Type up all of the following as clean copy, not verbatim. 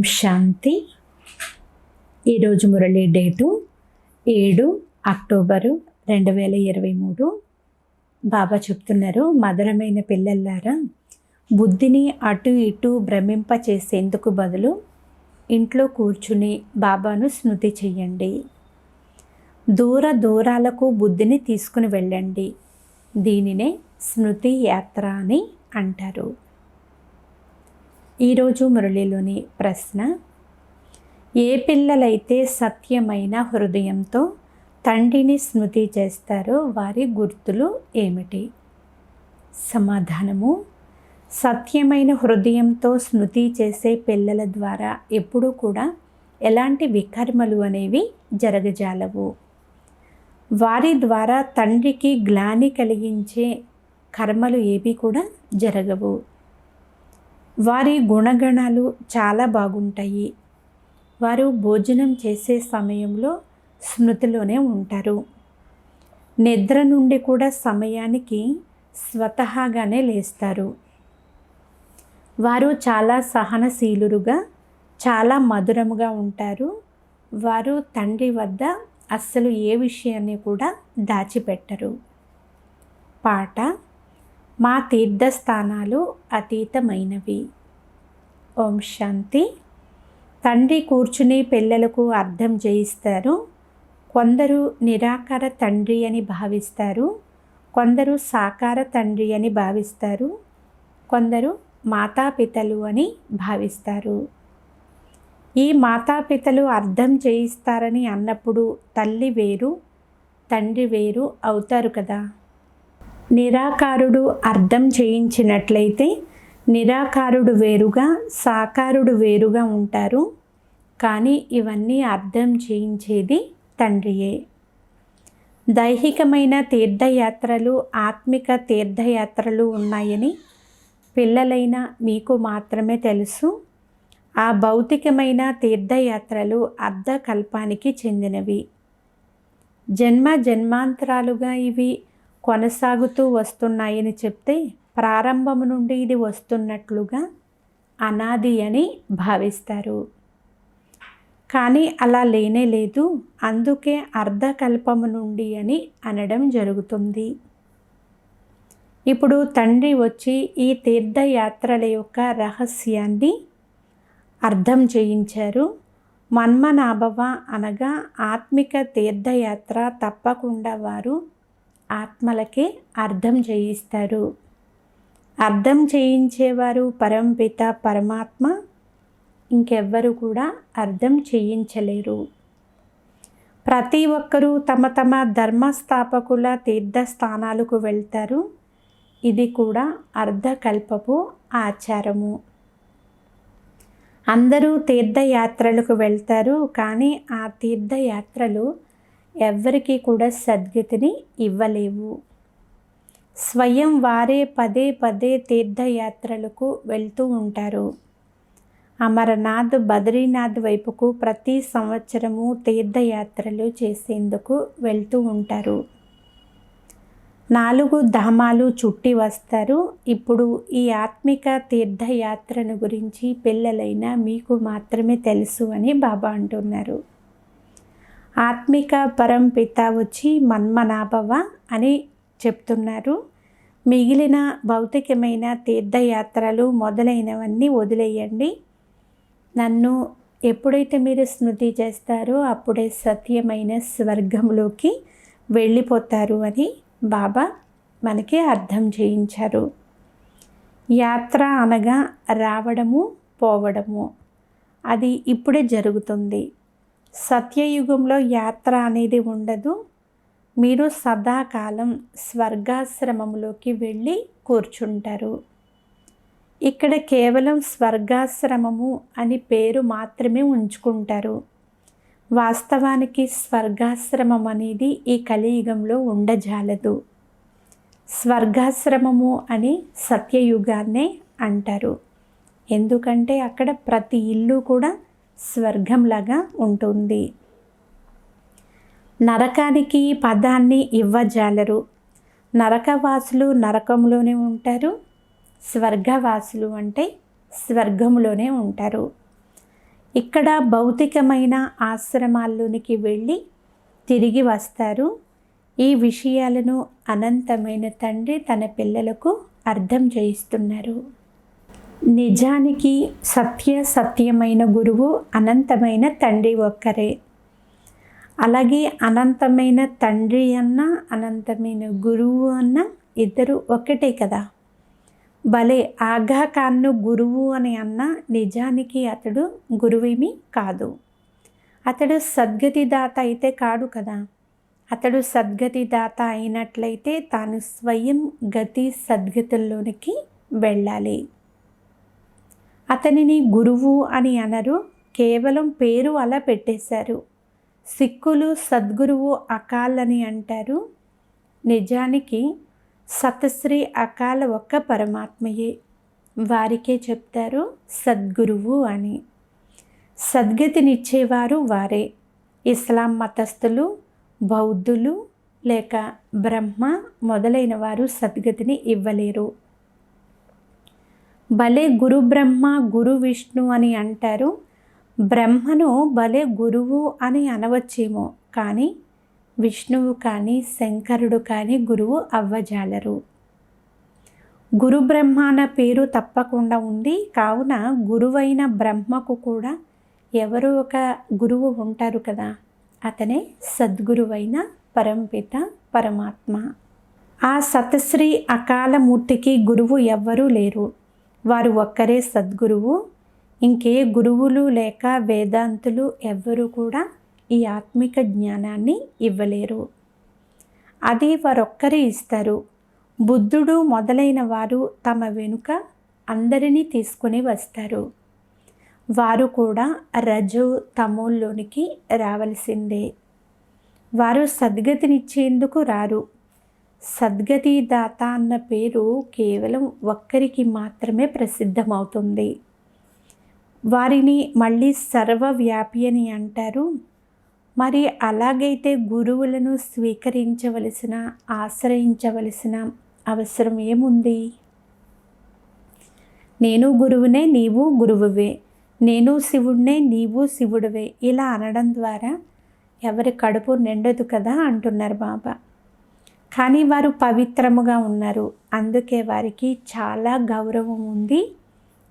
శాంతి. ఈరోజు Murali date 7 October 2023. బాబా చెప్తున్నారు, మధురమైన పిల్లల్లారా, బుద్ధిని అటు ఇటు భ్రమింపచేసేందుకు బదులు ఇంట్లో కూర్చుని బాబాను స్మృతి చెయ్యండి. దూరాలకు బుద్ధిని తీసుకుని వెళ్ళండి. దీనినే స్మృతి యాత్ర అని అంటారు. ఈరోజు మురళిలోని ప్రశ్న: ఏ పిల్లలైతే సత్యమైన హృదయంతో తండ్రిని స్మృతి చేస్తారో వారి గుర్తులు ఏమిటి? సమాధానము: సత్యమైన హృదయంతో స్మృతి చేసే పిల్లల ద్వారా ఎప్పుడూ కూడా ఎలాంటి వికర్మలు అనేవి జరగజాలవు. వారి ద్వారా తండ్రికి గ్లాని కలిగించే కర్మలు ఏవి కూడా జరగవు. వారి గుణగణాలు చాలా బాగుంటాయి. వారు భోజనం చేసే సమయంలో స్మృతిలోనే ఉంటారు. నిద్ర నుండి కూడా సమయానికి స్వతహాగానే లేస్తారు. వారు చాలా సహనశీలురుగా, చాలా మధురముగా ఉంటారు. వారు తండ్రి వద్ద అస్సలు ఏ విషయాన్ని కూడా దాచిపెట్టరు. పాట: మా తీర్థస్థానాలు అతీతమైనవి. ఓం శాంతి. తండ్రి కూర్చుని పిల్లలకు అర్థం చేయిస్తారు. కొందరు నిరాకార తండ్రి అని భావిస్తారు, కొందరు సాకార తండ్రి అని భావిస్తారు, కొందరు మాతాపితలు అని భావిస్తారు. ఈ మాతాపితలు అర్థం చేయిస్తారని అన్నప్పుడు తల్లి వేరు, తండ్రి వేరు అవుతారు కదా. నిరాకారుడు అర్థం చేయించినట్లయితే నిరాకారుడు వేరుగా, సాకారుడు వేరుగా ఉంటారు. కానీ ఇవన్నీ అర్థం చేయించేది తండ్రియే. దైహికమైన తీర్థయాత్రలు, ఆత్మిక తీర్థయాత్రలు ఉన్నాయని పిల్లలైన మీకు మాత్రమే తెలుసు. ఆ భౌతికమైన తీర్థయాత్రలు అర్ధకల్పానికి చెందినవి. జన్మ జన్మాంతరాలుగా ఇవి కొనసాగుతూ వస్తున్నాయని చెప్తే ప్రారంభము నుండి ఇది వస్తున్నట్లుగా అనాది అని భావిస్తారు. కానీ అలా లేనే లేదు. అందుకే అర్ధకల్పము నుండి అని అనడం జరుగుతుంది. ఇప్పుడు తండ్రి వచ్చి ఈ తీర్థయాత్రల యొక్క రహస్యాన్ని అర్థం చేయించారు. మన్మనాభవ అనగా ఆత్మిక తీర్థయాత్ర తప్పకుండా వారు ఆత్మలకే అర్థం చేయిస్తారు. అర్థం చేయించేవారు పరంపిత పరమాత్మ. ఇంకెవ్వరు కూడా అర్థం చేయించలేరు. ప్రతి ఒక్కరూ తమ తమ ధర్మస్థాపకుల తీర్థస్థానాలకు వెళ్తారు. ఇది కూడా అర్ధకల్పపు ఆచారము. అందరూ తీర్థయాత్రలకు వెళ్తారు, కానీ ఆ తీర్థయాత్రలు ఎవ్వరికీ కూడా సద్గతిని ఇవ్వలేవు. స్వయం వారే పదే పదే తీర్థయాత్రలకు వెళ్తూ ఉంటారు. అమరనాథ్, బద్రీనాథ్ వైపుకు ప్రతి సంవత్సరము తీర్థయాత్రలు చేసేందుకు వెళ్తూ ఉంటారు. 4 ధామాలు చుట్టి వస్తారు. ఇప్పుడు ఈ ఆత్మిక తీర్థయాత్రను గురించి పిల్లలైన మీకు మాత్రమే తెలుసు అని బాబా అంటున్నారు. ఆత్మిక పరంపిత వచ్చి మన్మనాభవ అని చెప్తున్నారు. మిగిలిన భౌతికమైన తీర్థయాత్రలు మొదలైనవన్నీ వదిలేయండి. నన్ను ఎప్పుడైతే మీరు స్మృతి చేస్తారో అప్పుడే సత్యమైన స్వర్గంలోకి వెళ్ళిపోతారు అని బాబా మనకి అర్థం చేయించారు. యాత్ర అనగా రావడము, పోవడము. అది ఇప్పుడే జరుగుతుంది. సత్యయుగంలో యాత్ర అనేది ఉండదు. మీరు సదాకాలం స్వర్గాశ్రమంలోకి వెళ్ళి కూర్చుంటారు. ఇక్కడ కేవలం స్వర్గాశ్రమము అని పేరు మాత్రమే ఉంచుకుంటారు. వాస్తవానికి స్వర్గాశ్రమం అనేది ఈ కలియుగంలో ఉండజాలదు. స్వర్గాశ్రమము అని సత్యయుగాన్నే అంటారు. ఎందుకంటే అక్కడ ప్రతి ఇల్లు కూడా స్వర్గంలాగా ఉంటుంది. నరకానికి పదాన్ని ఇవ్వజాలరు. నరకవాసులు నరకంలోనే ఉంటారు, స్వర్గవాసులు అంటే స్వర్గంలోనే ఉంటారు. ఇక్కడ భౌతికమైన ఆశ్రమాల్లోనికి వెళ్ళి తిరిగి వస్తారు. ఈ విషయాలను అనంతమైన తండ్రి తన పిల్లలకు అర్థం చేయిస్తున్నారు. నిజానికి సత్యమైన గురువు అనంతమైన తండ్రి ఒక్కరే. అలాగే అనంతమైన తండ్రి అన్న అనంతమైన గురువు అన్న ఇద్దరు ఒకటే కదా. భలే ఆగా ఖాన్ను గురువు అని అన్న నిజానికి అతడు గురువేమీ కాదు. అతడు సద్గతి దాత అయితే కాడు కదా. అతడు సద్గతి దాత అయినట్లయితే తాను స్వయం గతి సద్గతుల్లోనికి వెళ్ళాలి. అతనిని గురువు అని అనరు, కేవలం పేరు అలా పెట్టేశారు. సిక్కులు సద్గురువు అకాల్ అని అంటారు. నిజానికి సతశ్రీ అకాల ఒక్క పరమాత్మయే. వారికే చెప్తారు సద్గురువు అని. సద్గతినిచ్చేవారు వారే. ఇస్లాం మతస్థులు, బౌద్ధులు లేక బ్రహ్మ మొదలైన వారు సద్గతిని ఇవ్వలేరు. భలే గురు బ్రహ్మ గురు విష్ణు అని అంటారు. బ్రహ్మను భలే గురువు అని అనవచ్చేమో, కానీ విష్ణువు కానీ శంకరుడు కానీ గురువు అవ్వజాలరు. గురు బ్రహ్మ అన్న పేరు తప్పకుండా ఉంది. కావున గురువైన బ్రహ్మకు కూడా ఎవరో ఒక గురువు ఉంటారు కదా. అతనే సద్గురువైన పరంపిత పరమాత్మ. ఆ సతశ్రీ అకాలమూర్తికి గురువు ఎవ్వరూ లేరు. వారు ఒక్కరే సద్గురువు. ఇంకే గురువులు లేక వేదాంతులు ఎవ్వరూ కూడా ఈ ఆత్మిక జ్ఞానాన్ని ఇవ్వలేరు. అది వారొక్కరే ఇస్తారు. బుద్ధుడు మొదలైన వారు తమ వెనుక అందరినీ తీసుకుని వస్తారు. వారు కూడా రజో తమోల్లోనికి రావలసిందే. వారు సద్గతినిచ్చేందుకు రారు. సద్గతి దాత అన్న పేరు కేవలం ఒక్కరికి మాత్రమే ప్రసిద్ధమవుతుంది. వారిని మళ్ళీ సర్వవ్యాపి అని అంటారు. మరి అలాగైతే గురువులను స్వీకరించవలసిన, ఆశ్రయించవలసిన అవసరం ఏముంది? నేను గురువునే, నీవు గురువువే, నేను శివుడినే, నీవు శివుడివే ఇలా అనడం ద్వారా ఎవరి కడుపు నిండదు కదా అంటున్నారు బాబా. కానీ వారు పవిత్రముగా ఉన్నారు, అందుకే వారికి చాలా గౌరవం ఉంది.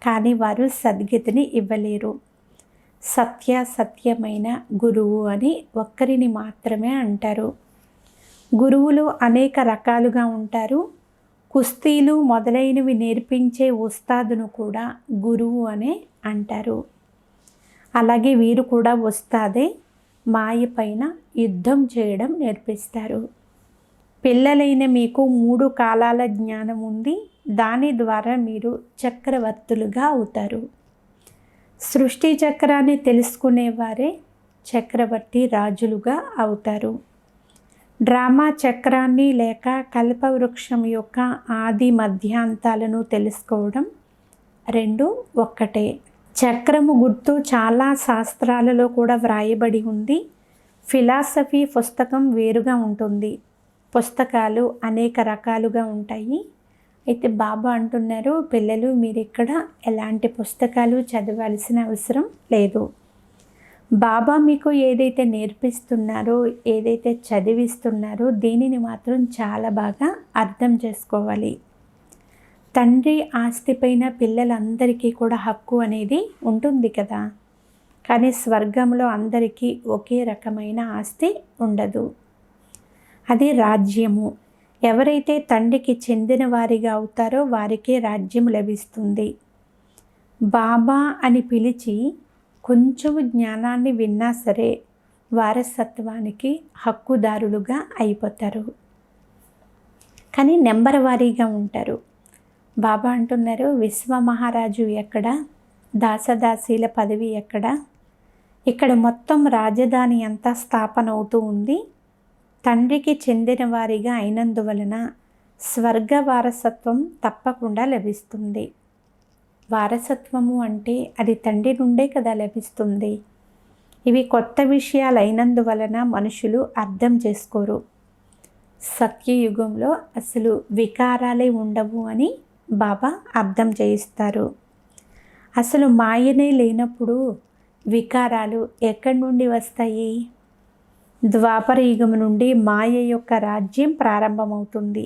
కానీ వారు సద్గతిని ఇవ్వలేరు. సత్యమైన గురువు అని ఒక్కరిని మాత్రమే అంటారు. గురువులు అనేక రకాలుగా ఉంటారు. కుస్తీలు మొదలైనవి నేర్పించే ఉస్తాదును కూడా గురువు అనే అంటారు. అలాగే వీరు కూడా ఉస్తాదే. మాయ పైన యుద్ధం చేయడం నేర్పిస్తారు. పిల్లలైన మీకు 3 కాలాల జ్ఞానం ఉంది. దాని ద్వారా మీరు చక్రవర్తులుగా అవుతారు. సృష్టి చక్రాన్ని తెలుసుకునేవారే చక్రవర్తి రాజులుగా అవుతారు. డ్రామా చక్రాన్ని లేక కల్పవృక్షం యొక్క ఆది మధ్యాంతాలను తెలుసుకోవడం రెండు ఒక్కటే. చక్రము గుర్తు చాలా శాస్త్రాలలో కూడా వ్రాయబడి ఉంది. ఫిలాసఫీ పుస్తకం వేరుగా ఉంటుంది. పుస్తకాలు అనేక రకాలుగా ఉంటాయి. అయితే బాబా అంటున్నారు, పిల్లలు మీరు ఇక్కడ ఎలాంటి పుస్తకాలు చదవాల్సిన అవసరం లేదు. బాబా మీకు ఏదైతే నేర్పిస్తున్నారో, ఏదైతే చదివిస్తున్నారో దీనిని మాత్రం చాలా బాగా అర్థం చేసుకోవాలి. తండ్రి ఆస్తిపైన పిల్లలందరికీ కూడా హక్కు అనేది ఉంటుంది కదా. కానీ స్వర్గంలో అందరికీ ఒకే రకమైన ఆస్తి ఉండదు. అది రాజ్యము. ఎవరైతే తండ్రికి చెందిన వారిగా అవుతారో వారికే రాజ్యం లభిస్తుంది. బాబా అని పిలిచి కొంచెం జ్ఞానాన్ని విన్నా సరే వారసత్వానికి హక్కుదారులుగా అయిపోతారు. కానీ నెంబర్ వారీగా ఉంటారు. బాబా అంటున్నారు, విశ్వ మహారాజు ఎక్కడ, దాసదాసీల పదవి ఎక్కడ, ఇక్కడ మొత్తం రాజధాని అంతా స్థాపన అవుతూ ఉంది. తండ్రికి చెందిన వారిగా అయినందువలన స్వర్గ వారసత్వం తప్పకుండా లభిస్తుంది. వారసత్వము అంటే అది తండ్రి నుండే కదా లభిస్తుంది. ఇవి కొత్త విషయాలు అయినందువలన మనుషులు అర్థం చేసుకోరు. సత్యయుగంలో అసలు వికారాలే ఉండవు అని బాబా అర్థం చేయిస్తారు. అసలు మాయనే లేనప్పుడు వికారాలు ఎక్కడి నుండి వస్తాయి? ద్వాపర యుగం నుండి మాయ యొక్క రాజ్యం ప్రారంభమవుతుంది.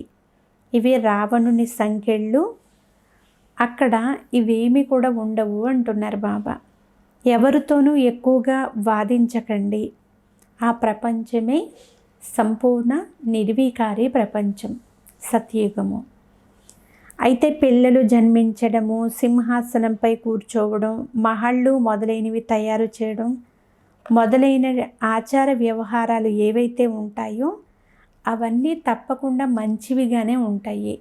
ఇవి రావణుని సంకెళ్ళు. అక్కడ ఇవేమి కూడా ఉండవు అంటున్నారు బాబా. ఎవరితోనూ ఎక్కువగా వాదించకండి. ఆ ప్రపంచమే సంపూర్ణ నిర్వికారి ప్రపంచం, సత్యయుగము. అయితే పిల్లలు జన్మించడము, సింహాసనంపై కూర్చోవడం, మహళ్ళు మొదలైనవి తయారు చేయడం మొదలైన ఆచార వ్యవహారాలు ఏవైతే ఉంటాయో అవన్నీ తప్పకుండా మంచివిగానే ఉంటాయి.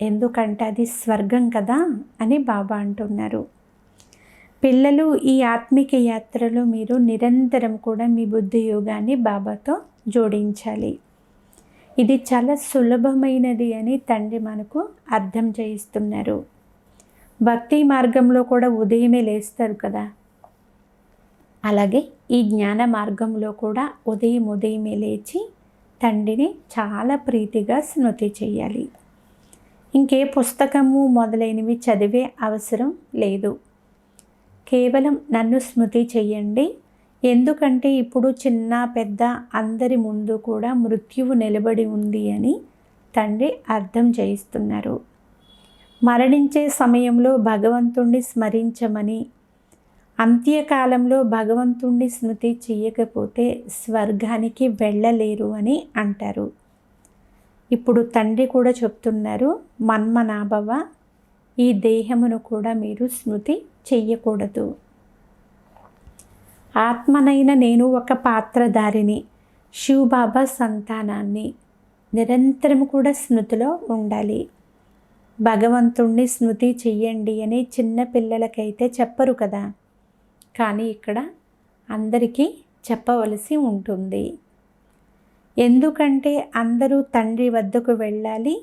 ఎందుకంటే అది స్వర్గం కదా అని బాబా అంటున్నారు. పిల్లలు, ఈ ఆత్మిక యాత్రలో మీరు నిరంతరం కూడా మీ బుద్ధి యోగాన్ని బాబాతో జోడించాలి. ఇది చాలా సులభమైనది అని తండ్రి మనకు అర్థం చేయిస్తున్నారు. భక్తి మార్గంలో కూడా ఉదయమే లేస్తారు కదా, అలాగే ఈ జ్ఞాన మార్గంలో కూడా ఉదయమే లేచి తండ్రిని చాలా ప్రీతిగా స్మృతి చేయాలి. ఇంకే పుస్తకము మొదలైనవి చదివే అవసరం లేదు. కేవలం నన్ను స్మృతి చెయ్యండి. ఎందుకంటే ఇప్పుడు చిన్న పెద్ద అందరి ముందు కూడా మృత్యువు నిలబడి ఉంది అని తండ్రి అర్థం చేయిస్తున్నారు. మరణించే సమయంలో భగవంతుణ్ణి స్మరించమని, అంత్యకాలంలో భగవంతుణ్ణి స్మృతి చేయకపోతే స్వర్గానికి వెళ్ళలేరు అని అంటారు. ఇప్పుడు తండ్రి కూడా చెప్తున్నారు, మన్మనాభవ, ఈ దేహమును కూడా మీరు స్మృతి చెయ్యకూడదు. ఆత్మనైన నేను ఒక పాత్రధారిని, శివబాబా సంతానాన్ని. నిరంతరం కూడా స్మృతిలో ఉండాలి. భగవంతుణ్ణి స్మృతి చెయ్యండి అని చిన్న పిల్లలకైతే చెప్పరు కదా, కానీ ఇక్కడ అందరికీ చెప్పవలసి ఉంటుంది. ఎందుకంటే అందరూ తండ్రి వద్దకు వెళ్ళాలి,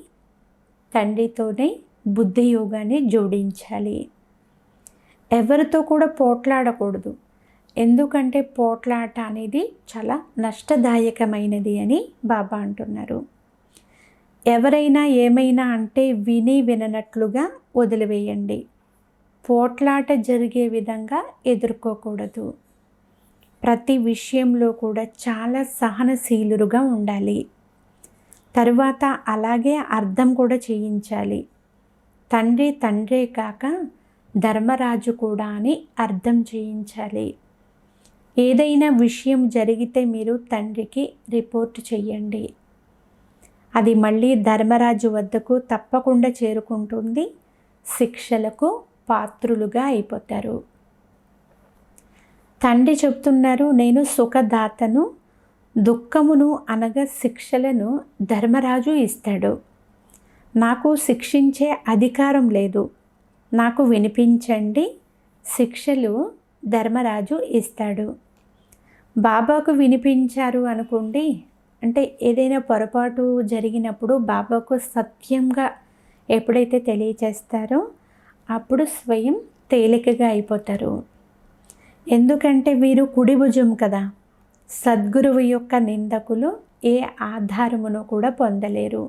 తండ్రితోనే బుద్ధి యోగాన్ని జోడించాలి. ఎవరితో కూడా పోట్లాడకూడదు. ఎందుకంటే పోట్లాట అనేది చాలా నష్టదాయకమైనది అని బాబా అంటున్నారు. ఎవరైనా ఏమైనా అంటే విననట్లుగా వదిలివేయండి. పోట్లాట జరిగే విధంగా ఎదుర్కోకూడదు. ప్రతి విషయంలో కూడా చాలా సహనశీలుగా ఉండాలి. తరువాత అలాగే అర్థం కూడా చేయించాలి. తండ్రే కాక ధర్మరాజు కూడా అని అర్థం చేయించాలి. ఏదైనా విషయం జరిగితే మీరు తండ్రికి రిపోర్ట్ చేయండి. అది మళ్ళీ ధర్మరాజు వద్దకు తప్పకుండా చేరుకుంటుంది. శిక్షలకు పాత్రులుగా అయిపోతారు. తండ్రి చెప్తున్నారు, నేను సుఖదాతను, దుఃఖమును అనగా శిక్షలను ధర్మరాజు ఇస్తాడు. నాకు శిక్షించే అధికారం లేదు. నాకు వినిపించండి, శిక్షలు ధర్మరాజు ఇస్తాడు. బాబాకు వినిపించారు అనుకోండి, అంటే ఏదైనా పొరపాటు జరిగినప్పుడు బాబాకు సత్యంగా ఎప్పుడైతే తెలియచేస్తారో అప్పుడు స్వయం తేలికగా అయిపోతారు. ఎందుకంటే వీరు కుడి భుజం కదా. సద్గురువు యొక్క నిందకులు ఏ ఆధారమును కూడా పొందలేరు.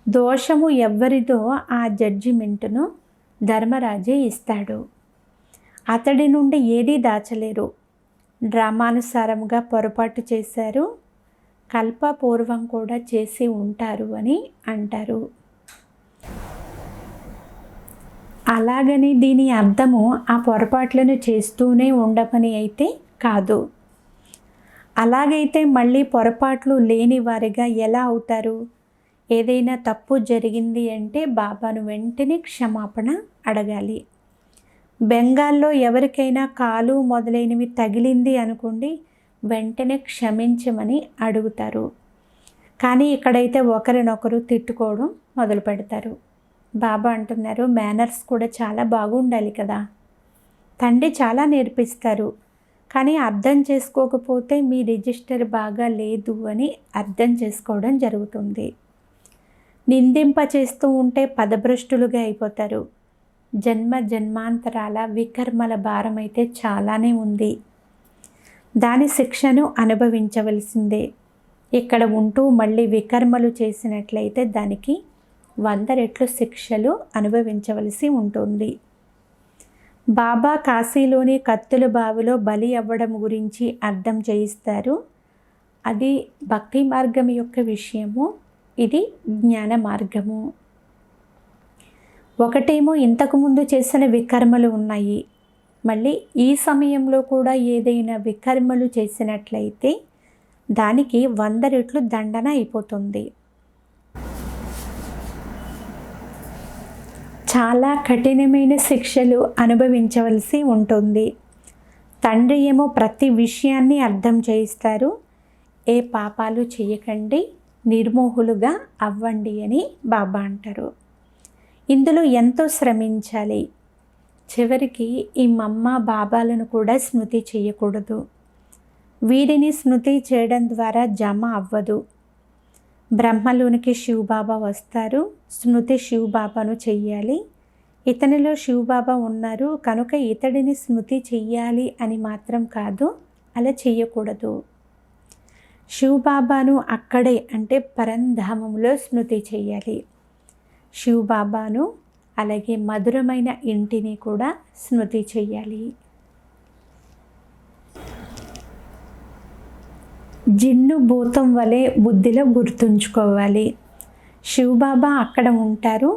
దోషము ఎవ్వరిదో ఆ జడ్జిమెంటును ధర్మరాజే ఇస్తాడు. అతడి నుండి ఏదీ దాచలేరు. డ్రామానుసారంగా పొరపాటు చేశారు, కల్పపూర్వం కూడా చేసి ఉంటారు అని అంటారు. అలాగని దీని అర్థము ఆ పొరపాట్లను చేస్తూనే ఉండమని అయితే కాదు. అలాగైతే మళ్ళీ పొరపాట్లు లేని వారిగా ఎలా అవుతారు? ఏదైనా తప్పు జరిగింది అంటే బాబాను వెంటనే క్షమాపణ అడగాలి. బెంగాల్లో ఎవరికైనా కాలు మొదలైనవి తగిలింది అనుకోండి, వెంటనే క్షమించమని అడుగుతారు. కానీ ఇక్కడైతే ఒకరినొకరు తిట్టుకోవడం మొదలు పెడతారు. బాబా అంటున్నారు, మేనర్స్ కూడా చాలా బాగుండాలి కదా. తండ్రి చాలా నేర్పిస్తారు, కానీ అర్థం చేసుకోకపోతే మీ రిజిస్టర్ బాగా లేదు అని అర్థం చేసుకోవడం జరుగుతుంది. నిందింప చేస్తూ ఉంటే పదభ్రష్టులుగా అయిపోతారు. జన్మ జన్మాంతరాల వికర్మల భారం అయితే చాలానే ఉంది. దాని శిక్షను అనుభవించవలసిందే. ఇక్కడ ఉంటూ మళ్ళీ వికర్మలు చేసినట్లయితే దానికి 100 రెట్లు శిక్షలు అనుభవించవలసి ఉంటుంది. బాబా కాశీలోని కత్తుల బావిలో బలి అవ్వడం గురించి అర్థం చేయిస్తారు. అది భక్తి మార్గం యొక్క విషయము, ఇది జ్ఞాన మార్గము. ఒకటేమో ఇంతకుముందు చేసిన వికర్మలు ఉన్నాయి, మళ్ళీ ఈ సమయంలో కూడా ఏదైనా వికర్మలు చేసినట్లయితే దానికి 100 రెట్లు దండన అయిపోతుంది. చాలా కఠినమైన శిక్షలు అనుభవించవలసి ఉంటుంది. తండ్రి ఏమో ప్రతి విషయాన్ని అర్థం చేయిస్తారు. ఏ పాపాలు చేయకండి, నిర్మోహులుగా అవ్వండి అని బాబా అంటారు. ఇందులో ఎంతో శ్రమించాలి. చివరికి ఈ మమ్మ బాబాలను కూడా స్మృతి చేయకూడదు. వీరిని స్మృతి చేయడం ద్వారా జమ అవ్వదు. బ్రహ్మలోనికి శివబాబా వస్తారు, స్మృతి శివబాబాను చెయ్యాలి. ఇతనిలో శివబాబా ఉన్నారు కనుక ఇతడిని స్మృతి చెయ్యాలి అని మాత్రం కాదు, అలా చెయ్యకూడదు. శివబాబాను అక్కడే అంటే పరంధామంలో స్మృతి చెయ్యాలి. శివబాబాను అలాగే మధురమైన ఇంటిని కూడా స్మృతి చెయ్యాలి. జిన్ను భూతం వలె బుద్ధిలో గుర్తుంచుకోవాలి. శివబాబా అక్కడ ఉంటారు,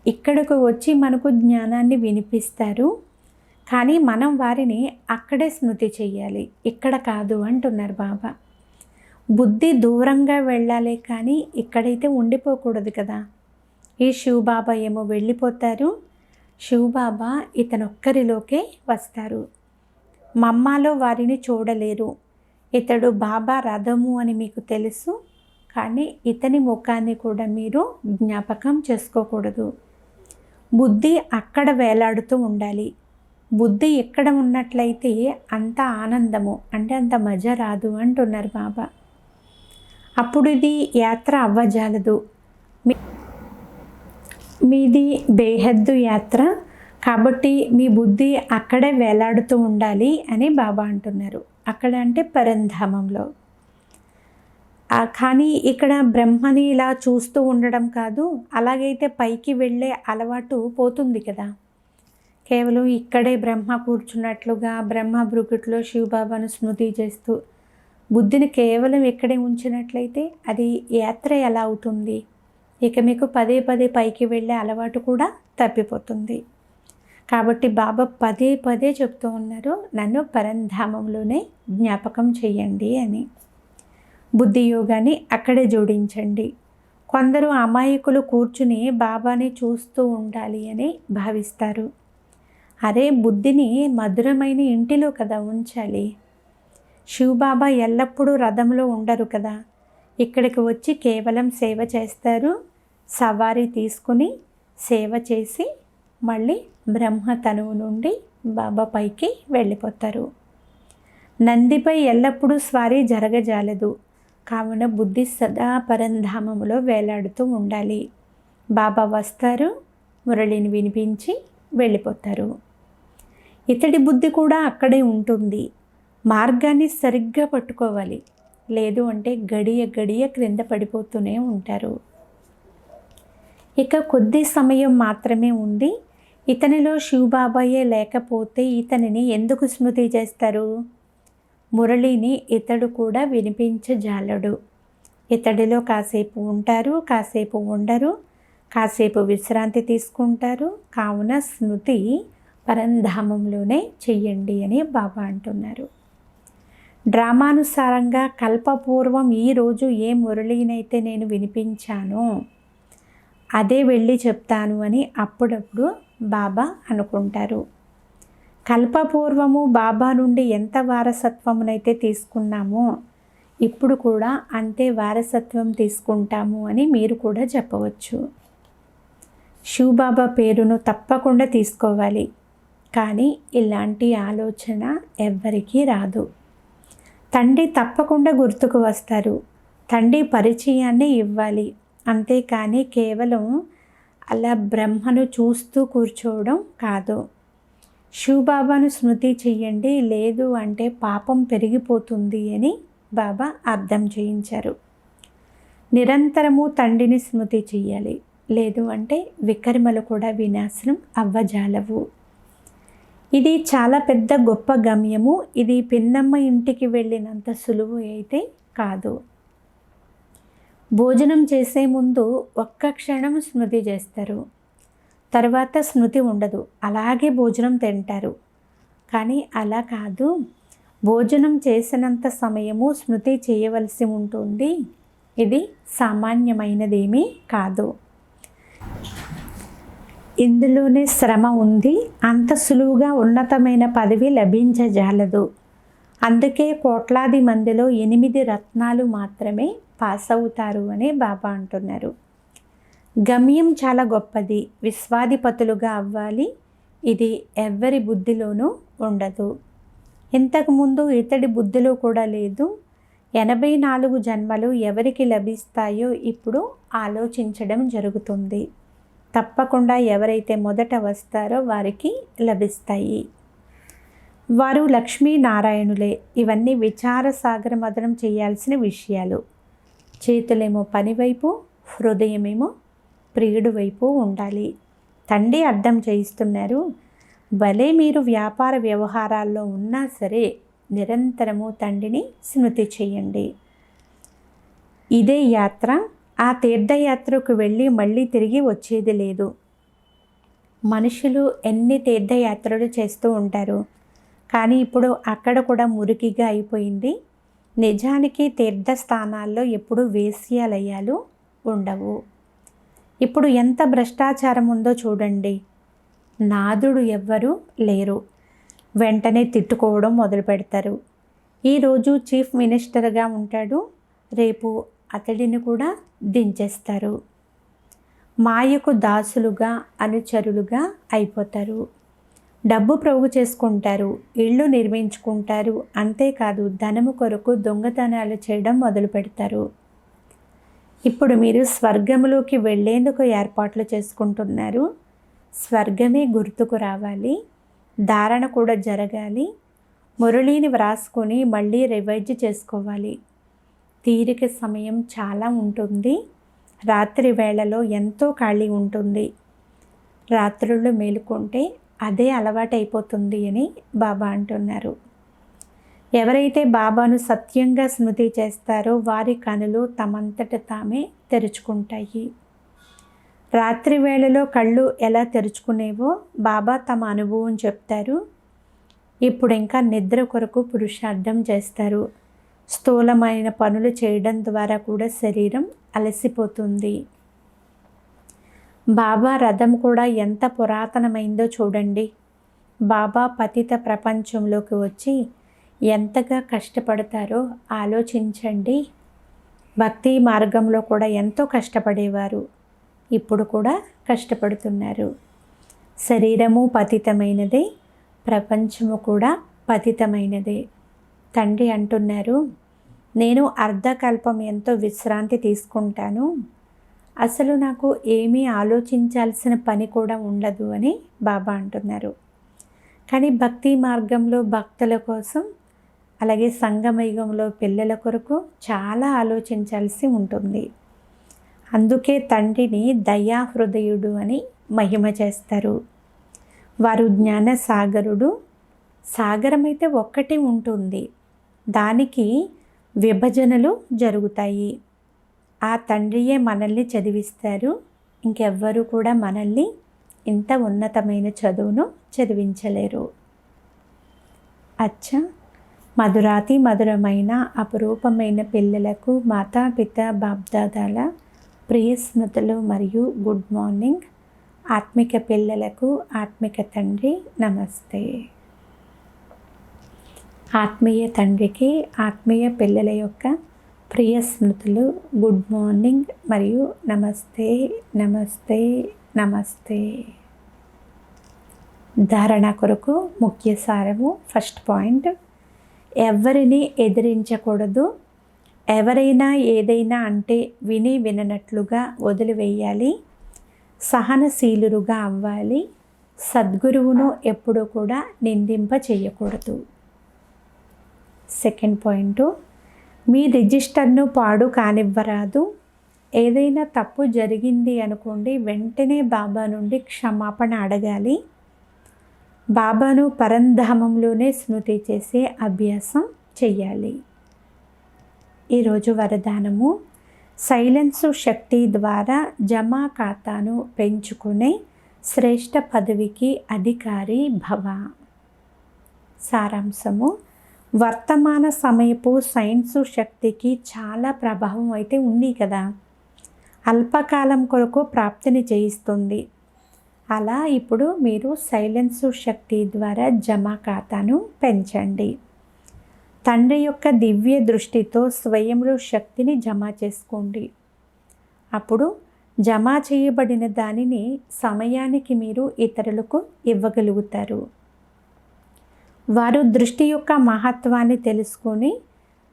ఇక్కడకు వచ్చి మనకు జ్ఞానాన్ని వినిపిస్తారు. కానీ మనం వారిని అక్కడే స్మృతి చెయ్యాలి, ఇక్కడ కాదు అంటున్నారు బాబా. బుద్ధి దూరంగా వెళ్ళాలి కానీ ఇక్కడైతే ఉండిపోకూడదు కదా. ఈ శివబాబా ఏమో వెళ్ళిపోతారు, శివబాబా ఇతనొక్కరిలోకే వస్తారు. మమ్మాలో వారిని చూడలేరు. ఇతడు బాబా రథము అని మీకు తెలుసు, కానీ ఇతని ముఖాన్ని కూడా మీరు జ్ఞాపకం చేసుకోకూడదు. బుద్ధి అక్కడ వేలాడుతూ ఉండాలి. బుద్ధి ఎక్కడ ఉన్నట్లయితే అంత ఆనందము అంటే అంత మజా రాదు అంటున్నారు బాబా. అప్పుడు ఇది యాత్ర అవ్వజాలదు. మీది బేహద్దు యాత్ర కాబట్టి మీ బుద్ధి అక్కడే వేలాడుతూ ఉండాలి అని బాబా అంటున్నారు. అక్కడ అంటే పరంధామంలో. కానీ ఇక్కడ బ్రహ్మని ఇలా చూస్తూ ఉండడం కాదు, అలాగైతే పైకి వెళ్ళే అలవాటు పోతుంది కదా. కేవలం ఇక్కడే బ్రహ్మ కూర్చున్నట్లుగా బ్రహ్మ బ్రుకుట్లో శివబాబాను స్మృతి చేస్తూ బుద్ధిని కేవలం ఇక్కడే ఉంచినట్లయితే అది యాత్ర ఎలా అవుతుంది? ఇక మీకు పదే పదే పైకి వెళ్ళే అలవాటు కూడా తప్పిపోతుంది. కాబట్టి బాబా పదే పదే చెప్తూ ఉన్నారు, నన్ను పరంధామంలోనే జ్ఞాపకం చెయ్యండి అని. బుద్ధి యోగాన్ని అక్కడే జోడించండి. కొందరు అమాయకులు కూర్చుని బాబాని చూస్తూ ఉండాలి అని భావిస్తారు. అరే, బుద్ధిని మధురమైన ఇంటిలో కదా ఉంచాలి. శివబాబా ఎల్లప్పుడూ రథంలో ఉండరు కదా. ఇక్కడికి వచ్చి కేవలం సేవ చేస్తారు. సవారీ తీసుకుని సేవ చేసి మళ్ళీ బ్రహ్మ తనువు నుండి బాబా పైకి వెళ్ళిపోతారు. నందిపై ఎల్లప్పుడూ స్వారీ జరగజాలదు. కావున బుద్ధి సదా పరంధామములో వేలాడుతూ ఉండాలి. బాబా వస్తారు, మురళిని వినిపించి వెళ్ళిపోతారు. ఇతడి బుద్ధి కూడా అక్కడే ఉంటుంది. మార్గాన్ని సరిగ్గా పట్టుకోవాలి, లేదు అంటే గడియ గడియ క్రింద పడిపోతూనే ఉంటారు. ఇక కొద్ది సమయం మాత్రమే ఉంది. ఇతనిలో శివబాబాయే లేకపోతే ఇతనిని ఎందుకు స్మృతి చేస్తారు? మురళిని ఇతడు కూడా వినిపించజాలడు. ఇతడిలో కాసేపు ఉంటారు, కాసేపు ఉండరు, కాసేపు విశ్రాంతి తీసుకుంటారు. కావున స్మృతి పరంధామంలోనే చెయ్యండి అని బాబా అంటున్నారు. డ్రామానుసారంగా కల్పపూర్వం ఈరోజు ఏ మురళినైతే నేను వినిపించానో అదే వెళ్ళి చెప్తాను అని అప్పుడప్పుడు బాబా అనుకుంటారు. కల్పపూర్వము బాబా నుండి ఎంత వారసత్వమునైతే తీసుకున్నామో ఇప్పుడు కూడా అంతే వారసత్వం తీసుకుంటాము అని మీరు కూడా చెప్పవచ్చు. శివబాబా పేరును తప్పకుండా తీసుకోవాలి, కానీ ఇలాంటి ఆలోచన ఎవ్వరికీ రాదు. తండ్రి తప్పకుండా గుర్తుకు వస్తారు. తండ్రి పరిచయాన్ని ఇవ్వాలి, అంతేకాని కేవలం అలా బ్రహ్మను చూస్తూ కూర్చోవడం కాదు. శివబాబాను స్మృతి చెయ్యండి, లేదు అంటే పాపం పెరిగిపోతుంది అని బాబా అర్థం చేయించారు. నిరంతరము తండ్రిని స్మృతి చెయ్యాలి, లేదు అంటే వికర్మలు కూడా వినాశనం అవ్వజాలవు. ఇది చాలా పెద్ద గొప్ప గమ్యము. ఇది పిన్నమ్మ ఇంటికి వెళ్ళినంత సులువు అయితే కాదు. భోజనం చేసే ముందు ఒక్క క్షణం స్మృతి చేస్తారు, తర్వాత స్మృతి ఉండదు, అలాగే భోజనం తింటారు. కానీ అలా కాదు, భోజనం చేసినంత సమయము స్మృతి చేయవలసి ఉంటుంది. ఇది సామాన్యమైనదేమీ కాదు. ఇందులోనే శ్రమ ఉంది. అంత సులువుగా ఉన్నతమైన పదవి లభించజాలదు. అందుకే కోట్లాది మందిలో 8 రత్నాలు మాత్రమే పాస్ అవుతారు అని బాబా అంటున్నారు. గమ్యం చాలా గొప్పది. విశ్వాధిపతులుగా అవ్వాలి. ఇది ఎవ్వరి బుద్ధిలోనూ ఉండదు. ఇంతకుముందు ఇతడి బుద్ధిలో కూడా లేదు. 84 జన్మలు ఎవరికి లభిస్తాయో ఇప్పుడు ఆలోచించడం జరుగుతుంది. తప్పకుండా ఎవరైతే మొదట వస్తారో వారికి లభిస్తాయి. వారు లక్ష్మీనారాయణులే. ఇవన్నీ విచార సాగర మదనం చేయాల్సిన విషయాలు. చేతులేమో పనివైపు, హృదయమేమో ప్రియుడు వైపు ఉండాలి. తండ్రి అర్థం చేయిస్తున్నారు. భలే మీరు వ్యాపార వ్యవహారాల్లో ఉన్నా సరే నిరంతరము తండ్రిని స్మృతి చేయండి. ఇదే యాత్ర. ఆ తీర్థయాత్రకు వెళ్ళి మళ్ళీ తిరిగి వచ్చేది లేదు. మనుషులు ఎన్ని తీర్థయాత్రలు చేస్తూ ఉంటారు, కానీ ఇప్పుడు అక్కడ కూడా మురికిగా అయిపోయింది. నిజానికి తీర్థస్థానాల్లో ఎప్పుడు వేశ్యాలయాలు ఉండవు. ఇప్పుడు ఎంత భ్రష్టాచారం ఉందో చూడండి. నాదుడు ఎవ్వరూ లేరు. వెంటనే తిట్టుకోవడం మొదలు పెడతారు. ఈరోజు చీఫ్ మినిస్టర్గా ఉంటాడు, రేపు అతడిని కూడా దించేస్తారు. మాయకు దాసులుగా, అనుచరులుగా అయిపోతారు. డబ్బు ప్రోగు చేసుకుంటారు, ఇళ్ళు నిర్మించుకుంటారు. అంతేకాదు ధనము కొరకు దొంగతనాలు చేయడం మొదలు పెడతారు. ఇప్పుడు మీరు స్వర్గంలోకి వెళ్ళేందుకు ఏర్పాట్లు చేసుకుంటున్నారు. స్వర్గమే గుర్తుకు రావాలి. ధారణ కూడా జరగాలి. మురళిని వ్రాసుకొని మళ్ళీ రివైజ్ చేసుకోవాలి. తీరిక సమయం చాలా ఉంటుంది. రాత్రి వేళలో ఎంతో ఖాళీ ఉంటుంది. రాత్రులు మేలుకుంటే అదే అలవాటైపోతుంది అని బాబా అంటున్నారు. ఎవరైతే బాబాను సత్యంగా స్మృతి చేస్తారో వారి కనులు తమంతట తామే తెరుచుకుంటాయి. రాత్రి వేళలో కళ్ళు ఎలా తెరుచుకునేవో బాబా తమ అనుభవం చెప్తారు. ఇప్పుడు ఇంకా నిద్ర కొరకు పురుషార్థం చేస్తారు. స్థూలమైన పనులు చేయడం ద్వారా కూడా శరీరం అలసిపోతుంది. బాబా రథం కూడా ఎంత పురాతనమైందో చూడండి. బాబా పతిత ప్రపంచంలోకి వచ్చి ఎంతగా కష్టపడతారో ఆలోచించండి. భక్తి మార్గంలో కూడా ఎంతో కష్టపడేవారు, ఇప్పుడు కూడా కష్టపడుతున్నారు. శరీరము పతితమైనదే, ప్రపంచము కూడా పతితమైనదే. తండ్రి అంటున్నారు, నేను అర్ధకల్పం ఎంతో విశ్రాంతి తీసుకుంటాను. అసలు నాకు ఏమీ ఆలోచించాల్సిన పని కూడా ఉండదు అని బాబా అంటున్నారు. కానీ భక్తి మార్గంలో భక్తుల కోసం, అలాగే సంగమయుగంలో పిల్లల కొరకు చాలా ఆలోచించాల్సి ఉంటుంది. అందుకే తండ్రిని దయా హృదయుడు అని మహిమ చేస్తారు. వారు జ్ఞాన సాగరుడు. సాగరం అయితే ఒక్కటే ఉంటుంది, దానికి విభజనలు జరుగుతాయి. ఆ తండ్రియే మనల్ని చదివిస్తారు. ఇంకెవ్వరూ కూడా మనల్ని ఇంత ఉన్నతమైన చదువును చదివించలేరు. అచ్చా, మధురాతి మధురమైన అపురూపమైన పిల్లలకు మాతాపిత బాప్దాదాల ప్రియ స్మృతులు మరియు గుడ్ మార్నింగ్. ఆత్మిక పిల్లలకు ఆత్మిక తండ్రి నమస్తే. ఆత్మీయ తండ్రికి ఆత్మీయ పిల్లల యొక్క ప్రియ స్మృతులు, గుడ్ మార్నింగ్ మరియు నమస్తే నమస్తే నమస్తే. ధారణ కొరకు ముఖ్య సారము. ఫస్ట్ పాయింట్, ఎవరిని ఎదిరించకూడదు. ఎవరైనా ఏదైనా అంటే విని విననట్లుగా వదిలివేయాలి. సహనశీలురుగా అవ్వాలి. సద్గురువును ఎప్పుడూ కూడా నిందింప చేయకూడదు. సెకండ్ పాయింట్, మీ రిజిస్టర్ను పాడు కానివ్వరాదు. ఏదైనా తప్పు జరిగింది అనుకోండి, వెంటనే బాబా నుండి క్షమాపణ అడగాలి. బాబాను పరంధామంలోనే స్మృతి చేసే అభ్యాసం చెయ్యాలి. ఈరోజు వరదానము: సైలెన్సు శక్తి ద్వారా జమా ఖాతాను పెంచుకునే శ్రేష్ఠ పదవికి అధికారి భవ. సారాంశము: వర్తమాన సమయపు సైన్సు శక్తికి చాలా ప్రభావం అయితే ఉంది కదా. అల్పకాలం కొరకు ప్రాప్తిని చేయిస్తుంది. అలా ఇప్పుడు మీరు సైలెన్సు శక్తి ద్వారా జమా ఖాతాను పెంచండి. తండ్రి యొక్క దివ్య దృష్టితో స్వయంలో శక్తిని జమ చేసుకోండి. అప్పుడు జమ చేయబడిన దానిని సమయానికి మీరు ఇతరులకు ఇవ్వగలుగుతారు. వారు దృష్టి యొక్క మహత్వాన్ని తెలుసుకొని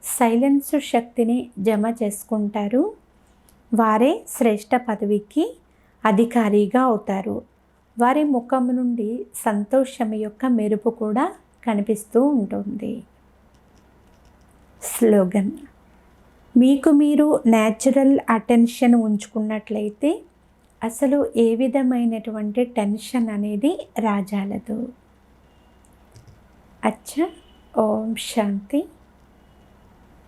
సైలెన్సు శక్తిని జమ చేసుకుంటారు. వారే శ్రేష్ఠ పదవికి అధికారిగా అవుతారు. వారి ముఖం నుండి సంతోషం యొక్క మెరుపు కూడా కనిపిస్తూ ఉంటుంది. స్లోగన్: మీకు మీరు న్యాచురల్ అటెన్షన్ ఉంచుకున్నట్లయితే అసలు ఏ విధమైనటువంటి టెన్షన్ అనేది రాజాలదు. అచ్చా. ఓం శాంతి.